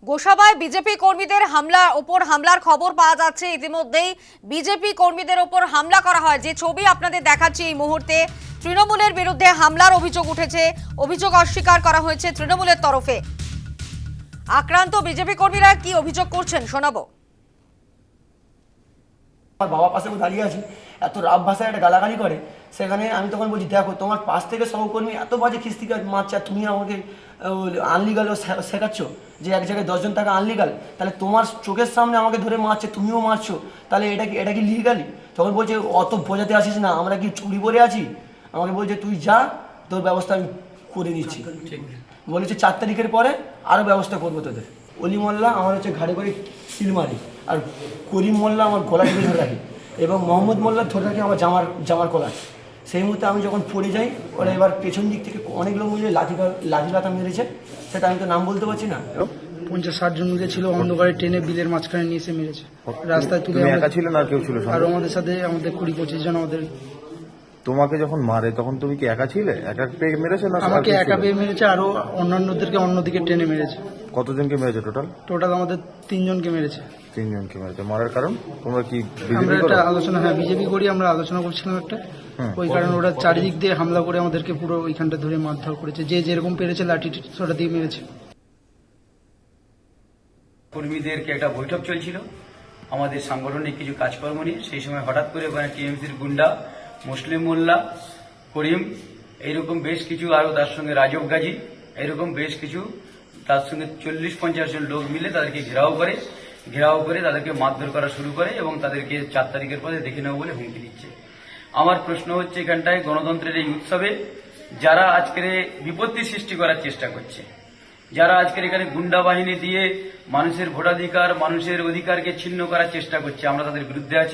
গোসাবায় BJP কর্মীদের হামলার খবর পাওয়া যাচ্ছে। ইতিমধ্যেই বিজেপি কর্মীদের ওপর হামলা করা হয়, যে ছবি আপনাদের দেখাচ্ছি এই মুহূর্তে। তৃণমূলের বিরুদ্ধে হামলার অভিযোগ উঠেছে, অভিযোগ অস্বীকার করা হয়েছে তৃণমূলের তরফে। আক্রান্ত বিজেপি কর্মীরা কি অভিযোগ করছেন শোনাবো। আমার বাবা পাশে দাঁড়িয়ে আছে, এত রাব ভাষায় একটা গালাগালি করে। সেখানে আমি তখন বলছি, দেখো তোমার পাশ থেকে সহকর্মী এত বাজে খিস্তিকার মারছে, আর তুমি আমাকে আনলিগালও শেখাচ্ছ যে এক জায়গায় 10 জন টাকা আনলিগাল, তাহলে তোমার চোখের সামনে আমাকে ধরে মারছে, তুমিও মারছো, তাহলে এটা কি লিগালি? তখন বলছে অত বোঝাতে আসিস না, আমরা কি চুরি করে আছি? আমাকে বলছে তুই যা, তোর ব্যবস্থা আমি করে দিচ্ছি। বলেছে 4 তারিখের পরে আরও ব্যবস্থা করবো তোদের। অলি মোল্লা আমার হচ্ছে ঘাড়ে করে সিল মারি, আর করিম মোল্লা আমার গলা টিপে ধরে রাখে, এবং মোহাম্মদ মোল্লা ধরে রাখে আমার জামার কলার। সেই মুহূর্তে আমি যখন পড়ে যাই, ওরা এবার পেছন দিক থেকে অনেক লোক মিলে লাঠি লাথা মেরেছে, সেটা আমি তো নাম বলতে পারছি না। 50-60 জন মিলে ছিল, অন্ধকারে ট্রেনে বিলের মাঝখানে নিয়ে এসে মেরেছে। রাস্তায় তুলে একা ছিল না কেউ ছিল? আর আমাদের সাথে আমাদের 20-25 জন। আমাদের তোমাকে যখন মারে তখন তুমি কি একা ছিলে? একা পেয়ে মেরেছে না? আমাকে একা পেয়ে মেরেছে, আরো অন্যান্যদেরকে অন্যদিকে ট্রেনে মেরেছে। কতজনকে মেরেছে টোটাল আমাদের 3 জনকে মেরেছে। 3 জনকে মেরেছে। মারার কারণ তোমরা কি আমরা বিজেপি একটা করো? আলোচনা, হ্যাঁ বিজেপি করি, আমরা আলোচনা করছিলাম একটা। ওই কারণে ওরা চারিদিক দিয়ে হামলা করে আমাদেরকে পুরো ওইখানটা ধরে মারধর করেছে, যে যেরকম পেরেছে লাঠি ছোটা দিয়ে মেরেছে। কর্মীদেরকে একটা বৈঠক চলছিল আমাদের সাংগঠনিক কিছু কাজকর্ম নিয়ে। সেই সময় হঠাৎ করে ওখানে টিএমসির গুন্ডা, মুসলিম মোল্লা, করিম, এইরকম বেশ কিছু, আরো তার সঙ্গে রাজব গাজী, এইরকম বেশ কিছু, তার সঙ্গে 40-50 জন লোক মিলে তাদেরকে ঘেরাও করে তাদেরকে মারধর করা শুরু করে, এবং তাদেরকে 4 তারিখের পরে দেখে নেব বলে হুমকি দিচ্ছে। আমার প্রশ্ন হচ্ছে, এখানটায় গণতন্ত্রের এই উৎসবে যারা আজকের বিপত্তি সৃষ্টি করার চেষ্টা করছে, যারা আজকের এখানে গুন্ডা বাহিনী দিয়ে মানুষের ভোটাধিকার, মানুষের অধিকারকে ছিন্ন করার চেষ্টা করছে, আমরা তাদের বিরুদ্ধে আছি।